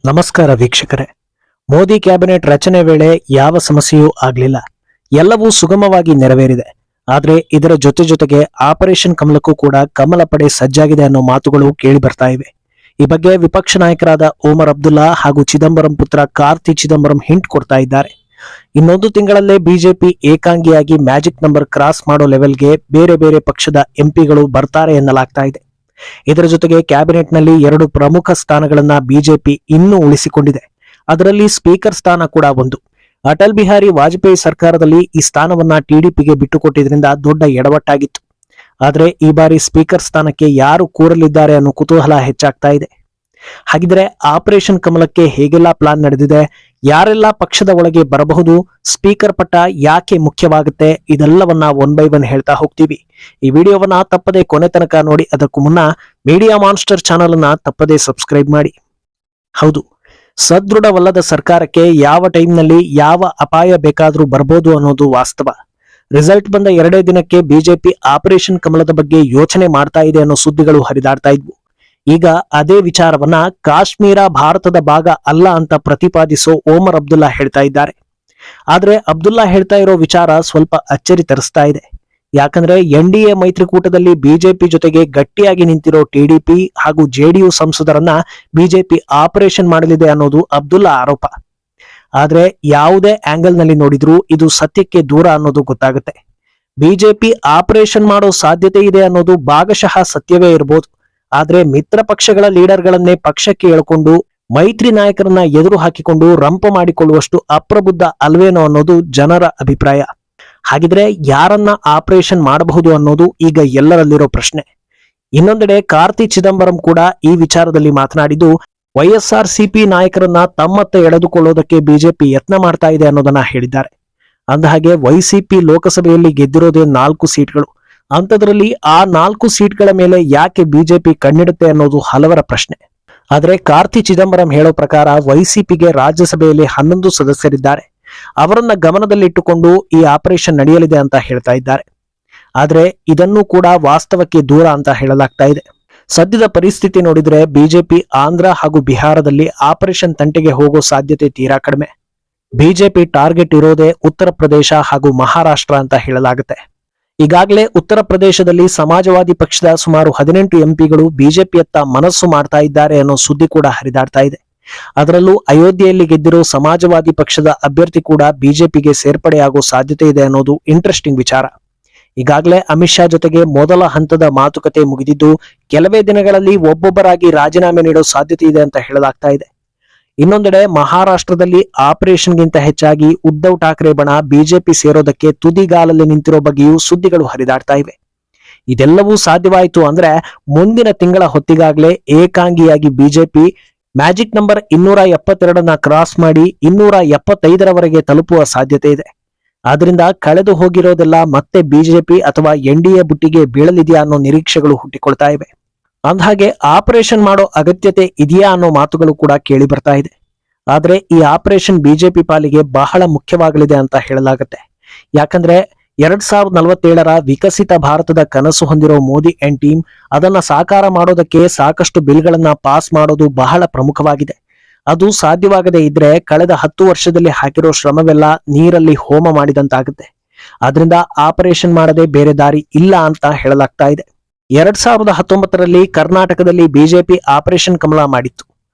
ನಮಸ್ಕಾರ ವೀಕ್ಷಕರೇ. ಮೋದಿ ಕ್ಯಾಬಿನೆಟ್ ರಚನೆ ವೇಳೆ ಯಾವ ಸಮಸ್ಯೆಯೂ ಆಗಲಿಲ್ಲ, ಎಲ್ಲವೂ ಸುಗಮವಾಗಿ ನೆರವೇರಿದೆ. ಆದರೆ ಇದರ ಜೊತೆಗೆ ಆಪರೇಷನ್ ಕಮಲಕ್ಕೂ ಕೂಡ ಕಮಲ ಪಡೆ ಸಜ್ಜಾಗಿದೆ ಅನ್ನೋ ಮಾತುಗಳು ಕೇಳಿ ಬರ್ತಾ ಇವೆ. ಈ ಬಗ್ಗೆ ವಿಪಕ್ಷ ನಾಯಕರಾದ ಓಮರ್ ಅಬ್ದುಲ್ಲಾ ಹಾಗೂ ಚಿದಂಬರಂ ಪುತ್ರ ಕಾರ್ತಿ ಚಿದಂಬರಂ ಹಿಂಟ್ ಕೊಡ್ತಾ ಇದ್ದಾರೆ. ಇನ್ನೊಂದು ತಿಂಗಳಲ್ಲೇ ಬಿಜೆಪಿ ಏಕಾಂಗಿಯಾಗಿ ಮ್ಯಾಜಿಕ್ ನಂಬರ್ ಕ್ರಾಸ್ ಮಾಡೋ ಲೆವೆಲ್ಗೆ ಬೇರೆ ಬೇರೆ ಪಕ್ಷದ ಎಂಪಿಗಳು ಬರ್ತಾರೆ ಎನ್ನಲಾಗ್ತಾ ಇದೆ. ಇದರ ಜೊತೆಗೆ ಕ್ಯಾಬಿನೆಟ್ನಲ್ಲಿ 2 ಪ್ರಮುಖ ಸ್ಥಾನಗಳನ್ನ ಬಿಜೆಪಿ ಇನ್ನೂ ಉಳಿಸಿಕೊಂಡಿದೆ. ಅದರಲ್ಲಿ ಸ್ಪೀಕರ್ ಸ್ಥಾನ ಕೂಡ ಒಂದು. ಅಟಲ್ ಬಿಹಾರಿ ವಾಜಪೇಯಿ ಸರ್ಕಾರದಲ್ಲಿ ಈ ಸ್ಥಾನವನ್ನ ಟಿಡಿಪಿಗೆ ಬಿಟ್ಟುಕೊಟ್ಟಿದ್ರಿಂದ ದೊಡ್ಡ ಎಡವಟ್ಟಾಗಿತ್ತು. ಆದರೆ ಈ ಬಾರಿ ಸ್ಪೀಕರ್ ಸ್ಥಾನಕ್ಕೆ ಯಾರು ಕೂರಲಿದ್ದಾರೆ ಅನ್ನೋ ಕುತೂಹಲ ಹೆಚ್ಚಾಗ್ತಾ ಇದೆ. ಹಾಗಿದ್ರೆ ಆಪರೇಷನ್ ಕಮಲಕ್ಕೆ ಹೇಗೆಲ್ಲ ಪ್ಲಾನ್ ನಡೆದಿದೆ, ಯಾರೆಲ್ಲ ಪಕ್ಷದ ಒಳಗೆ ಬರಬಹುದು, ಸ್ಪೀಕರ್ ಪಟ್ಟ ಯಾಕೆ ಮುಖ್ಯವಾಗುತ್ತೆ, ಇದೆಲ್ಲವನ್ನ 1 by 1 ಹೇಳ್ತಾ ಹೋಗ್ತೀವಿ. ಈ ವಿಡಿಯೋವನ್ನ ತಪ್ಪದೆ ಕೊನೆ ತನಕ ನೋಡಿ. ಅದಕ್ಕೂ ಮುನ್ನ ಮೀಡಿಯಾ ಮಾನ್ಸ್ಟರ್ ಚಾನಲ್ ಅನ್ನ ತಪ್ಪದೆ ಸಬ್ಸ್ಕ್ರೈಬ್ ಮಾಡಿ. ಹೌದು, ಸದೃಢವಲ್ಲದ ಸರ್ಕಾರಕ್ಕೆ ಯಾವ ಟೈಮ್ನಲ್ಲಿ ಯಾವ ಅಪಾಯ ಬೇಕಾದ್ರೂ ಬರ್ಬೋದು ಅನ್ನೋದು ವಾಸ್ತವ. ರಿಸಲ್ಟ್ ಬಂದ 2 ದಿನಕ್ಕೆ ಬಿಜೆಪಿ ಆಪರೇಷನ್ ಕಮಲದ ಬಗ್ಗೆ ಯೋಚನೆ ಮಾಡ್ತಾ ಇದೆ ಅನ್ನೋ ಸುದ್ದಿಗಳು ಹರಿದಾಡ್ತಾ ಇದ್ವು. ಈಗ ಅದೇ ವಿಚಾರವನ್ನ ಕಾಶ್ಮೀರ ಭಾರತದ ಭಾಗ ಅಲ್ಲ ಅಂತ ಪ್ರತಿಪಾದಿಸೋ ಓಮರ್ ಅಬ್ದುಲ್ಲಾ ಹೇಳ್ತಾ ಇದ್ದಾರೆ. ಆದ್ರೆ ಅಬ್ದುಲ್ಲಾ ಹೇಳ್ತಾ ಇರೋ ವಿಚಾರ ಸ್ವಲ್ಪ ಅಚ್ಚರಿ ತರಿಸ್ತಾ ಇದೆ. ಯಾಕಂದ್ರೆ NDA ಮೈತ್ರಿಕೂಟದಲ್ಲಿ ಬಿಜೆಪಿ ಜೊತೆಗೆ ಗಟ್ಟಿಯಾಗಿ ನಿಂತಿರೋ ಟಿಡಿಪಿ ಹಾಗೂ ಜೆಡಿಯು ಸಂಸದರನ್ನ ಬಿಜೆಪಿ ಆಪರೇಷನ್ ಮಾಡಲಿದೆ ಅನ್ನೋದು ಅಬ್ದುಲ್ಲಾ ಆರೋಪ. ಆದ್ರೆ ಯಾವುದೇ ಆಂಗಲ್ ನಲ್ಲಿ ನೋಡಿದ್ರೂ ಇದು ಸತ್ಯಕ್ಕೆ ದೂರ ಅನ್ನೋದು ಗೊತ್ತಾಗುತ್ತೆ. ಬಿಜೆಪಿ ಆಪರೇಷನ್ ಮಾಡೋ ಸಾಧ್ಯತೆ ಇದೆ ಅನ್ನೋದು ಭಾಗಶಃ ಸತ್ಯವೇ ಇರಬಹುದು. ಆದ್ರೆ ಮಿತ್ರ ಪಕ್ಷಗಳ ಲೀಡರ್ಗಳನ್ನೇ ಪಕ್ಷಕ್ಕೆ ಎಳ್ಕೊಂಡು ಮೈತ್ರಿ ನಾಯಕರನ್ನ ಎದುರು ಹಾಕಿಕೊಂಡು ರಂಪ ಮಾಡಿಕೊಳ್ಳುವಷ್ಟು ಅಪ್ರಬುದ್ಧ ಅಲ್ವೇನೋ ಅನ್ನೋದು ಜನರ ಅಭಿಪ್ರಾಯ. ಹಾಗಿದ್ರೆ ಯಾರನ್ನ ಆಪರೇಷನ್ ಮಾಡಬಹುದು ಅನ್ನೋದು ಈಗ ಎಲ್ಲರಲ್ಲಿರೋ ಪ್ರಶ್ನೆ. ಇನ್ನೊಂದೆಡೆ ಕಾರ್ತಿ ಚಿದಂಬರಂ ಕೂಡ ಈ ವಿಚಾರದಲ್ಲಿ ಮಾತನಾಡಿದ್ದು, YSRCP ನಾಯಕರನ್ನ ತಮ್ಮತ್ತ ಎಳೆದುಕೊಳ್ಳೋದಕ್ಕೆ ಬಿಜೆಪಿ ಯತ್ನ ಮಾಡ್ತಾ ಇದೆ ಅನ್ನೋದನ್ನ ಹೇಳಿದ್ದಾರೆ. ಅಂದಹಾಗೆ YCP ಲೋಕಸಭೆಯಲ್ಲಿ ಗೆದ್ದಿರೋದೇ 4 ಸೀಟ್ಗಳು. ಅಂಥದ್ರಲ್ಲಿ ಆ 4 ಸೀಟ್ಗಳ ಮೇಲೆ ಯಾಕೆ ಬಿಜೆಪಿ ಕಣ್ಣಿಡುತ್ತೆ ಅನ್ನೋದು ಹಲವರ ಪ್ರಶ್ನೆ. ಆದ್ರೆ ಕಾರ್ತಿ ಚಿದಂಬರಂ ಹೇಳೋ ಪ್ರಕಾರ YCPಗೆ ರಾಜ್ಯಸಭೆಯಲ್ಲಿ 11 ಸದಸ್ಯರಿದ್ದಾರೆ. ಅವರನ್ನ ಗಮನದಲ್ಲಿಟ್ಟುಕೊಂಡು ಈ ಆಪರೇಷನ್ ನಡೆಯಲಿದೆ ಅಂತ ಹೇಳ್ತಾ ಇದ್ದಾರೆ. ಆದ್ರೆ ಇದನ್ನು ಕೂಡ ವಾಸ್ತವಕ್ಕೆ ದೂರ ಅಂತ ಹೇಳಲಾಗ್ತಾ ಇದೆ. ಸದ್ಯದ ಪರಿಸ್ಥಿತಿ ನೋಡಿದ್ರೆ ಬಿಜೆಪಿ ಆಂಧ್ರ ಹಾಗೂ ಬಿಹಾರದಲ್ಲಿ ಆಪರೇಷನ್ ತಂಟೆಗೆ ಹೋಗೋ ಸಾಧ್ಯತೆ ತೀರಾ ಕಡಿಮೆ. ಬಿಜೆಪಿ ಟಾರ್ಗೆಟ್ ಇರೋದೇ ಉತ್ತರ ಪ್ರದೇಶ ಹಾಗೂ ಮಹಾರಾಷ್ಟ್ರ ಅಂತ ಹೇಳಲಾಗುತ್ತೆ. ಈಗಾಗಲೇ ಉತ್ತರ ಪ್ರದೇಶದಲ್ಲಿ ಸಮಾಜವಾದಿ ಪಕ್ಷದ ಸುಮಾರು 18 ಎಂಪಿಗಳು ಬಿಜೆಪಿಯತ್ತ ಮನಸ್ಸು ಮಾಡ್ತಾ ಇದ್ದಾರೆ ಅನ್ನೋ ಸುದ್ದಿ ಕೂಡ ಹರಿದಾಡ್ತಾ ಇದೆ. ಅದರಲ್ಲೂ ಅಯೋಧ್ಯೆಯಲ್ಲಿ ಗೆದ್ದಿರೋ ಸಮಾಜವಾದಿ ಪಕ್ಷದ ಅಭ್ಯರ್ಥಿ ಕೂಡ ಬಿಜೆಪಿಗೆ ಸೇರ್ಪಡೆಯಾಗೋ ಸಾಧ್ಯತೆ ಇದೆ ಅನ್ನೋದು ಇಂಟ್ರೆಸ್ಟಿಂಗ್ ವಿಚಾರ. ಈಗಾಗಲೇ ಅಮಿತ್ ಶಾ ಜೊತೆಗೆ ಮೊದಲ ಹಂತದ ಮಾತುಕತೆ ಮುಗಿದಿದ್ದು, ಕೆಲವೇ ದಿನಗಳಲ್ಲಿ ಒಬ್ಬೊಬ್ಬರಾಗಿ ರಾಜೀನಾಮೆ ನೀಡೋ ಸಾಧ್ಯತೆ ಇದೆ ಅಂತ ಹೇಳಲಾಗ್ತಾ ಇದೆ. ಇನ್ನೊಂದೆಡೆ ಮಹಾರಾಷ್ಟ್ರದಲ್ಲಿ ಆಪರೇಷನ್ಗಿಂತ ಹೆಚ್ಚಾಗಿ ಉದ್ಧವ್ ಠಾಕ್ರೆ ಬಣ ಬಿಜೆಪಿ ಸೇರೋದಕ್ಕೆ ತುದಿಗಾಲಲ್ಲಿ ನಿಂತಿರೋ ಬಗ್ಗೆಯೂ ಸುದ್ದಿಗಳು ಹರಿದಾಡ್ತಾ ಇವೆ. ಇದೆಲ್ಲವೂ ಸಾಧ್ಯವಾಯಿತು ಅಂದ್ರೆ ಮುಂದಿನ ತಿಂಗಳ ಹೊತ್ತಿಗಾಗಲೇ ಏಕಾಂಗಿಯಾಗಿ ಬಿಜೆಪಿ ಮ್ಯಾಜಿಕ್ ನಂಬರ್ 272 ಕ್ರಾಸ್ ಮಾಡಿ 275ರವರೆಗೆ ತಲುಪುವ ಸಾಧ್ಯತೆ ಇದೆ. ಆದ್ರಿಂದ ಕಳೆದು ಹೋಗಿರೋದೆಲ್ಲ ಮತ್ತೆ ಬಿಜೆಪಿ ಅಥವಾ NDA ಬುಟ್ಟಿಗೆ ಬೀಳಲಿದೆಯಾ ಅನ್ನೋ ನಿರೀಕ್ಷೆಗಳು ಹುಟ್ಟಿಕೊಳ್ತಾ ಇವೆ. ಅಂದಹಾಗೆ ಆಪರೇಷನ್ ಮಾಡೋ ಅಗತ್ಯತೆ ಇದೆಯಾ ಅನ್ನೋ ಮಾತುಗಳು ಕೂಡ ಕೇಳಿ ಬರ್ತಾ ಇದೆ. ಆದ್ರೆ ಈ ಆಪರೇಷನ್ ಬಿಜೆಪಿ ಪಾಲಿಗೆ ಬಹಳ ಮುಖ್ಯವಾಗಲಿದೆ ಅಂತ ಹೇಳಲಾಗುತ್ತೆ. ಯಾಕಂದ್ರೆ 2047ರ ವಿಕಸಿತ ಭಾರತದ ಕನಸು ಹೊಂದಿರೋ ಮೋದಿ ಅಂಡ್ ಟೀಮ್ ಅದನ್ನ ಸಾಕಾರ ಮಾಡೋದಕ್ಕೆ ಸಾಕಷ್ಟು ಬಿಲ್ಗಳನ್ನ ಪಾಸ್ ಮಾಡೋದು ಬಹಳ ಪ್ರಮುಖವಾಗಿದೆ. ಅದು ಸಾಧ್ಯವಾಗದೇ ಇದ್ರೆ ಕಳೆದ 10 ವರ್ಷದಲ್ಲಿ ಹಾಕಿರೋ ಶ್ರಮವೆಲ್ಲ ನೀರಲ್ಲಿ ಹೋಮ ಮಾಡಿದಂತಾಗುತ್ತೆ. ಆದ್ರಿಂದ ಆಪರೇಷನ್ ಮಾಡದೆ ಬೇರೆ ದಾರಿ ಇಲ್ಲ ಅಂತ ಹೇಳಲಾಗ್ತಾ ಇದೆ. 2019ರಲ್ಲಿ ಕರ್ನಾಟಕದಲ್ಲಿ ಬಿಜೆಪಿ ಆಪರೇಷನ್ ಕಮಲ ಮಾಡಿತ್ತು.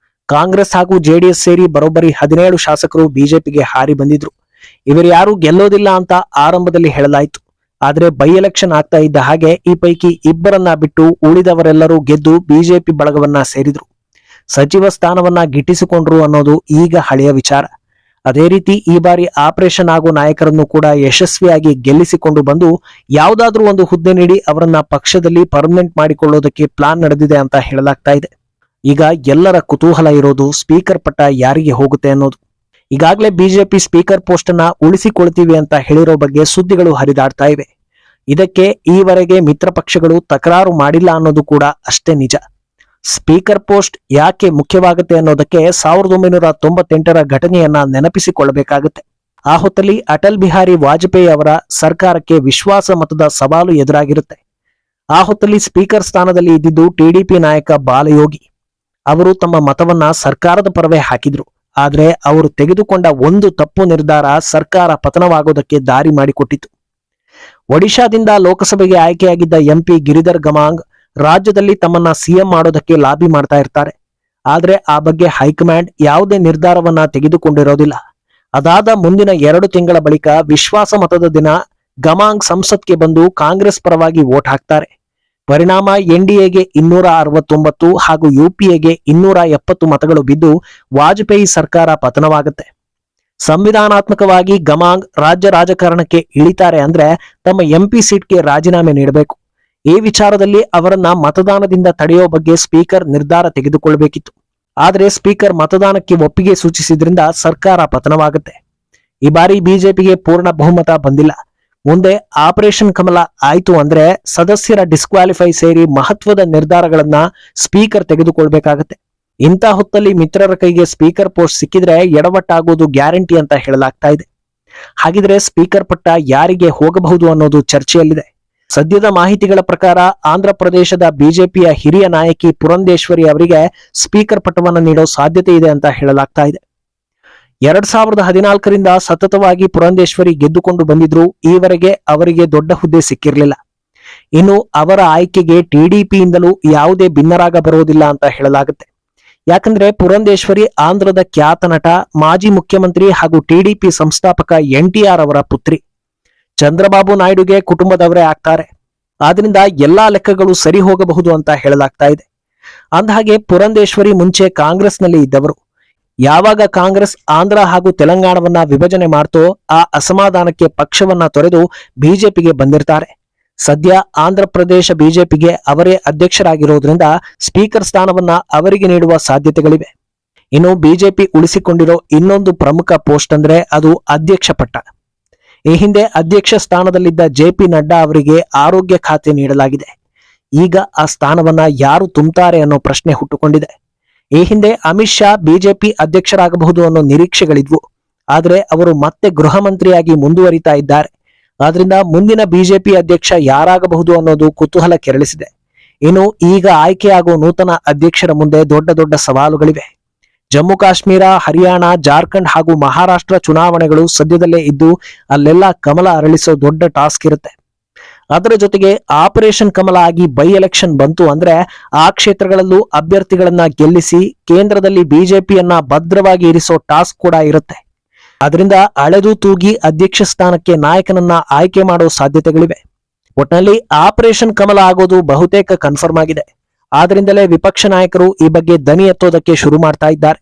ಕಾಂಗ್ರೆಸ್ ಹಾಗೂ JDS ಸೇರಿ ಬರೋಬ್ಬರಿ 17 ಶಾಸಕರು ಬಿಜೆಪಿಗೆ ಹಾರಿ ಬಂದಿದ್ರು. ಇವರು ಯಾರು ಗೆಲ್ಲೋದಿಲ್ಲ ಅಂತ ಆರಂಭದಲ್ಲಿ ಹೇಳಲಾಯಿತು. ಆದ್ರೆ ಬೈ ಎಲೆಕ್ಷನ್ ಆಗ್ತಾ ಇದ್ದ ಹಾಗೆ ಈ ಪೈಕಿ ಇಬ್ಬರನ್ನ ಬಿಟ್ಟು ಉಳಿದವರೆಲ್ಲರೂ ಗೆದ್ದು ಬಿಜೆಪಿ ಬಳಗವನ್ನ ಸೇರಿದ್ರು. ಸಚಿವ ಸ್ಥಾನವನ್ನ ಗಿಟ್ಟಿಸಿಕೊಂಡ್ರು ಅನ್ನೋದು ಈಗ ಹಳೆಯ ವಿಚಾರ. ಅದೇ ರೀತಿ ಈ ಬಾರಿ ಆಪರೇಷನ್ ಆಗೋ ನಾಯಕರನ್ನು ಕೂಡ ಯಶಸ್ವಿಯಾಗಿ ಗೆಲ್ಲಿಸಿಕೊಂಡು ಬಂದು ಯಾವುದಾದ್ರೂ ಒಂದು ಹುದ್ದೆ ನೀಡಿ ಅವರನ್ನ ಪಕ್ಷದಲ್ಲಿ ಪರ್ಮನೆಂಟ್ ಮಾಡಿಕೊಳ್ಳೋದಕ್ಕೆ ಪ್ಲಾನ್ ನಡೆದಿದೆ ಅಂತ ಹೇಳಲಾಗ್ತಾ ಇದೆ. ಈಗ ಎಲ್ಲರ ಕುತೂಹಲ ಇರೋದು ಸ್ಪೀಕರ್ ಪಟ್ಟ ಯಾರಿಗೆ ಹೋಗುತ್ತೆ ಅನ್ನೋದು. ಈಗಾಗಲೇ ಬಿಜೆಪಿ ಸ್ಪೀಕರ್ ಪೋಸ್ಟ್ ಅನ್ನ ಉಳಿಸಿಕೊಳ್ತೀವಿ ಅಂತ ಹೇಳಿರೋ ಬಗ್ಗೆ ಸುದ್ದಿಗಳು ಹರಿದಾಡ್ತಾ ಇವೆ. ಇದಕ್ಕೆ ಈವರೆಗೆ ಮಿತ್ರ ಪಕ್ಷಗಳು ತಕರಾರು ಮಾಡಿಲ್ಲ ಅನ್ನೋದು ಕೂಡ ಅಷ್ಟೇ ನಿಜ. ಸ್ಪೀಕರ್ ಪೋಸ್ಟ್ ಯಾಕೆ ಮುಖ್ಯವಾಗುತ್ತೆ ಅನ್ನೋದಕ್ಕೆ 1998ರ ಘಟನೆಯನ್ನ ನೆನಪಿಸಿಕೊಳ್ಳಬೇಕಾಗುತ್ತೆ. ಆ ಹೊತ್ತಲ್ಲಿ ಅಟಲ್ ಬಿಹಾರಿ ವಾಜಪೇಯಿ ಅವರ ಸರ್ಕಾರಕ್ಕೆ ವಿಶ್ವಾಸ ಮತದ ಸವಾಲು ಎದುರಾಗಿರುತ್ತೆ. ಆ ಹೊತ್ತಲ್ಲಿ ಸ್ಪೀಕರ್ ಸ್ಥಾನದಲ್ಲಿ ಇದ್ದಿದ್ದು ಟಿಡಿಪಿ ನಾಯಕ ಬಾಲಯೋಗಿ. ಅವರು ತಮ್ಮ ಮತವನ್ನ ಸರ್ಕಾರದ ಪರವೇ ಹಾಕಿದ್ರು. ಆದ್ರೆ ಅವರು ತೆಗೆದುಕೊಂಡ ಒಂದು ತಪ್ಪು ನಿರ್ಧಾರ ಸರ್ಕಾರ ಪತನವಾಗೋದಕ್ಕೆ ದಾರಿ ಮಾಡಿಕೊಟ್ಟಿತು. ಒಡಿಶಾದಿಂದ ಲೋಕಸಭೆಗೆ ಆಯ್ಕೆಯಾಗಿದ್ದ ಎಂಪಿ ಗಿರಿಧರ್ ಗಮಾಂಗ್ ರಾಜ್ಯದಲ್ಲಿ ತಮ್ಮನ್ನ ಸಿಎಂ ಮಾಡೋದಕ್ಕೆ ಲಾಬಿ ಮಾಡ್ತಾ ಇರ್ತಾರೆ. ಆದ್ರೆ ಆ ಬಗ್ಗೆ ಹೈಕಮಾಂಡ್ ಯಾವುದೇ ನಿರ್ಧಾರವನ್ನ ತೆಗೆದುಕೊಂಡಿರೋದಿಲ್ಲ. ಅದಾದ ಮುಂದಿನ 2 ತಿಂಗಳ ಬಳಿಕ ವಿಶ್ವಾಸ ಮತದ ದಿನ ಗಮಾಂಗ್ ಸಂಸತ್ಗೆ ಬಂದು ಕಾಂಗ್ರೆಸ್ ಪರವಾಗಿ ವೋಟ್ ಹಾಕ್ತಾರೆ. ಪರಿಣಾಮ ಎನ್ಡಿಎಗೆ 269 ಹಾಗೂ ಯುಪಿಎಗೆ 270 ಮತಗಳು ಬಿದ್ದು ವಾಜಪೇಯಿ ಸರ್ಕಾರ ಪತನವಾಗುತ್ತೆ. ಸಂವಿಧಾನಾತ್ಮಕವಾಗಿ ಗಮಾಂಗ್ ರಾಜ್ಯ ರಾಜಕಾರಣಕ್ಕೆ ಇಳಿತಾರೆ ಅಂದ್ರೆ ತಮ್ಮ ಎಂಪಿ ಸೀಟ್ಗೆ ರಾಜೀನಾಮೆ ನೀಡಬೇಕು. ಈ ವಿಚಾರದಲ್ಲಿ ಅವರನ್ನ ಮತದಾನದಿಂದ ತಡೆಯೋ ಬಗ್ಗೆ ಸ್ಪೀಕರ್ ನಿರ್ಧಾರ ತೆಗೆದುಕೊಳ್ಳಬೇಕಿತ್ತು. ಆದ್ರೆ ಸ್ಪೀಕರ್ ಮತದಾನಕ್ಕೆ ಒಪ್ಪಿಗೆ ಸೂಚಿಸಿದ್ರಿಂದ ಸರ್ಕಾರ ಪತನವಾಗುತ್ತೆ. ಈ ಬಾರಿ ಬಿಜೆಪಿಗೆ ಪೂರ್ಣ ಬಹುಮತ ಬಂದಿಲ್ಲ. ಮುಂದೆ ಆಪರೇಷನ್ ಕಮಲ ಆಯ್ತು ಅಂದ್ರೆ ಸದಸ್ಯರ ಡಿಸ್ಕ್ವಾಲಿಫೈ ಸೇರಿ ಮಹತ್ವದ ನಿರ್ಧಾರಗಳನ್ನ ಸ್ಪೀಕರ್ ತೆಗೆದುಕೊಳ್ಬೇಕಾಗತ್ತೆ. ಇಂಥ ಹೊತ್ತಲ್ಲಿ ಮಿತ್ರರ ಕೈಗೆ ಸ್ಪೀಕರ್ ಪೋಸ್ಟ್ ಸಿಕ್ಕಿದ್ರೆ ಎಡವಟ್ಟಾಗೋದು ಗ್ಯಾರಂಟಿ ಅಂತ ಹೇಳಲಾಗ್ತಾ ಇದೆ. ಹಾಗಿದ್ರೆ ಸ್ಪೀಕರ್ ಪಟ್ಟ ಯಾರಿಗೆ ಹೋಗಬಹುದು ಅನ್ನೋದು ಚರ್ಚೆಯಲ್ಲಿದೆ. ಸದ್ಯದ ಮಾಹಿತಿಗಳ ಪ್ರಕಾರ ಆಂಧ್ರ ಪ್ರದೇಶದ ಬಿಜೆಪಿಯ ಹಿರಿಯ ನಾಯಕಿ ಪುರಂದೇಶ್ವರಿ ಅವರಿಗೆ ಸ್ಪೀಕರ್ ಪಟ್ಟವನ್ನು ನೀಡೋ ಸಾಧ್ಯತೆ ಇದೆ ಅಂತ ಹೇಳಲಾಗ್ತಾ ಇದೆ. 2014ರಿಂದ ಸತತವಾಗಿ ಪುರಂದೇಶ್ವರಿ ಗೆದ್ದುಕೊಂಡು ಬಂದಿದ್ರು. ಈವರೆಗೆ ಅವರಿಗೆ ದೊಡ್ಡ ಹುದ್ದೆ ಸಿಕ್ಕಿರಲಿಲ್ಲ. ಇನ್ನು ಅವರ ಆಯ್ಕೆಗೆ ಟಿಡಿಪಿಯಿಂದಲೂ ಯಾವುದೇ ಭಿನ್ನರಾಗ ಬರೋದಿಲ್ಲ ಅಂತ ಹೇಳಲಾಗುತ್ತೆ. ಯಾಕಂದ್ರೆ ಪುರಂದೇಶ್ವರಿ ಆಂಧ್ರದ ಖ್ಯಾತ ನಟ, ಮಾಜಿ ಮುಖ್ಯಮಂತ್ರಿ ಹಾಗೂ ಟಿಡಿಪಿ ಸಂಸ್ಥಾಪಕ NTR ಅವರ ಪುತ್ರಿ. ಚಂದ್ರಬಾಬು ನಾಯ್ಡುಗೆ ಕುಟುಂಬದವರೇ ಆಗ್ತಾರೆ. ಆದ್ರಿಂದ ಎಲ್ಲಾ ಲೆಕ್ಕಗಳು ಸರಿ ಹೋಗಬಹುದು ಅಂತ ಹೇಳಲಾಗ್ತಾ ಇದೆ. ಅಂದಹಾಗೆ ಪುರಂದೇಶ್ವರಿ ಮುಂಚೆ ಕಾಂಗ್ರೆಸ್ನಲ್ಲಿ ಇದ್ದವರು. ಯಾವಾಗ ಕಾಂಗ್ರೆಸ್ ಆಂಧ್ರ ಹಾಗೂ ತೆಲಂಗಾಣವನ್ನ ವಿಭಜನೆ ಮಾಡ್ತೋ ಆ ಅಸಮಾಧಾನಕ್ಕೆ ಪಕ್ಷವನ್ನ ತೊರೆದು ಬಿಜೆಪಿಗೆ ಬಂದಿರ್ತಾರೆ. ಸದ್ಯ ಆಂಧ್ರ ಪ್ರದೇಶ ಬಿಜೆಪಿಗೆ ಅವರೇ ಅಧ್ಯಕ್ಷರಾಗಿರೋದ್ರಿಂದ ಸ್ಪೀಕರ್ ಸ್ಥಾನವನ್ನ ಅವರಿಗೆ ನೀಡುವ ಸಾಧ್ಯತೆಗಳಿವೆ. ಇನ್ನು ಬಿಜೆಪಿ ಉಳಿಸಿಕೊಂಡಿರೋ ಇನ್ನೊಂದು ಪ್ರಮುಖ ಪೋಸ್ಟ್ ಅಂದ್ರೆ ಅದು ಅಧ್ಯಕ್ಷ ಪಟ್ಟ. ಈ ಹಿಂದೆ ಅಧ್ಯಕ್ಷ ಸ್ಥಾನದಲ್ಲಿದ್ದ JP ನಡ್ಡಾ ಅವರಿಗೆ ಆರೋಗ್ಯ ಖಾತೆ ನೀಡಲಾಗಿದೆ. ಈಗ ಆ ಸ್ಥಾನವನ್ನ ಯಾರು ತುಂಬುತ್ತಾರೆ ಅನ್ನೋ ಪ್ರಶ್ನೆ ಹುಟ್ಟುಕೊಂಡಿದೆ. ಈ ಹಿಂದೆ ಅಮಿತ್ ಶಾ ಬಿಜೆಪಿ ಅಧ್ಯಕ್ಷರಾಗಬಹುದು ಅನ್ನೋ ನಿರೀಕ್ಷೆಗಳಿದ್ವು. ಆದ್ರೆ ಅವರು ಮತ್ತೆ ಗೃಹ ಮಂತ್ರಿಯಾಗಿ ಮುಂದುವರಿತಾ ಇದ್ದಾರೆ. ಆದ್ರಿಂದ ಮುಂದಿನ ಬಿಜೆಪಿ ಅಧ್ಯಕ್ಷ ಯಾರಾಗಬಹುದು ಅನ್ನೋದು ಕುತೂಹಲ ಕೆರಳಿಸಿದೆ. ಇನ್ನು ಈಗ ಆಯ್ಕೆಯಾಗುವ ನೂತನ ಅಧ್ಯಕ್ಷರ ಮುಂದೆ ದೊಡ್ಡ ದೊಡ್ಡ ಸವಾಲುಗಳಿವೆ. ಜಮ್ಮು ಕಾಶ್ಮೀರ, ಹರಿಯಾಣ, ಜಾರ್ಖಂಡ್ ಹಾಗೂ ಮಹಾರಾಷ್ಟ್ರ ಚುನಾವಣೆಗಳು ಸದ್ಯದಲ್ಲೇ ಇದ್ದು ಅಲ್ಲೆಲ್ಲ ಕಮಲ ಅರಳಿಸೋ ದೊಡ್ಡ ಟಾಸ್ಕ್ ಇರುತ್ತೆ. ಅದರ ಜೊತೆಗೆ ಆಪರೇಷನ್ ಕಮಲ ಆಗಿ ಬೈ ಎಲೆಕ್ಷನ್ ಬಂತು ಅಂದ್ರೆ ಆ ಕ್ಷೇತ್ರಗಳಲ್ಲೂ ಅಭ್ಯರ್ಥಿಗಳನ್ನ ಗೆಲ್ಲಿಸಿ ಕೇಂದ್ರದಲ್ಲಿ ಬಿಜೆಪಿಯನ್ನ ಭದ್ರವಾಗಿ ಇರಿಸೋ ಟಾಸ್ಕ್ ಕೂಡ ಇರುತ್ತೆ. ಅದರಿಂದ ಅಳೆದು ತೂಗಿ ಅಧ್ಯಕ್ಷ ಸ್ಥಾನಕ್ಕೆ ನಾಯಕನನ್ನ ಆಯ್ಕೆ ಮಾಡೋ ಸಾಧ್ಯತೆಗಳಿವೆ. ಒಟ್ಟಿನಲ್ಲಿ ಆಪರೇಷನ್ ಕಮಲ ಆಗೋದು ಬಹುತೇಕ ಕನ್ಫರ್ಮ್ ಆಗಿದೆ. ಆದ್ರಿಂದಲೇ ವಿಪಕ್ಷ ನಾಯಕರು ಈ ಬಗ್ಗೆ ದನಿ ಎತ್ತೋದಕ್ಕೆ ಶುರು ಮಾಡ್ತಾ ಇದ್ದಾರೆ.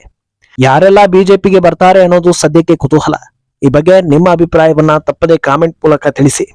ಯಾರೆಲ್ಲ ಬಿಜೆಪಿಗೆ ಬರ್ತಾರೆ ಅನ್ನೋದು ಸದ್ಯಕ್ಕೆ ಕುತೂಹಲ. ಈ ಬಗ್ಗೆ ನಿಮ್ಮ ಅಭಿಪ್ರಾಯವನ್ನ ತಪ್ಪದೇ ಕಾಮೆಂಟ್ ಮೂಲಕ ತಿಳಿಸಿ.